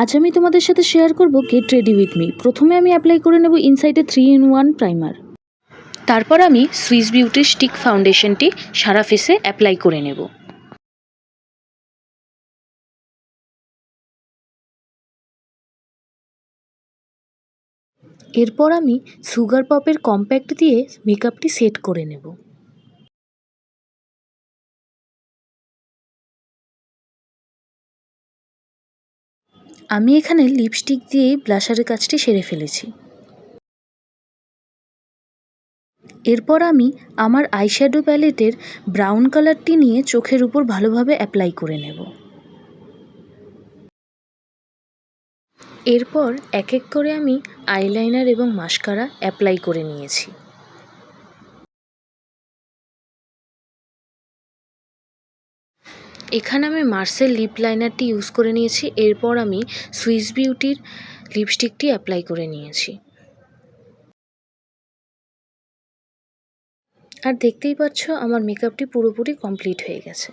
আজ আমি তোমাদের সাথে শেয়ার করব গেট রেডি উইথ মি। প্রথমে আমি অ্যাপ্লাই করে নেব ইনসাইটে 3-in-1 প্রাইমার। তারপর আমি সুইস বিউটির স্টিক ফাউন্ডেশনটি সারা ফেসে অ্যাপ্লাই করে নেব। এরপর আমি সুগার পপের কম্প্যাক্ট দিয়ে মেকআপটি সেট করে নেব। আমি এখানে লিপস্টিক দিয়ে ব্লাশারের কাজটি সেরে ফেলেছি। এরপর আমি আমার আইশ্যাডো প্যালেটের ব্রাউন কালারটি নিয়ে চোখের উপর ভালোভাবে অ্যাপ্লাই করে নেব। এরপর এক এক করে আমি আইলাইনার এবং মাস্কারা অ্যাপ্লাই করে নিয়েছি। এখানে আমি মার্সেল লিপ লাইনারটি ইউজ করে নিয়েছি। এরপর আমি সুইস বিউটির লিপস্টিকটি অ্যাপ্লাই করে নিয়েছি। আর দেখতেই পাচ্ছ আমার মেকআপটি পুরোপুরি কমপ্লিট হয়ে গেছে।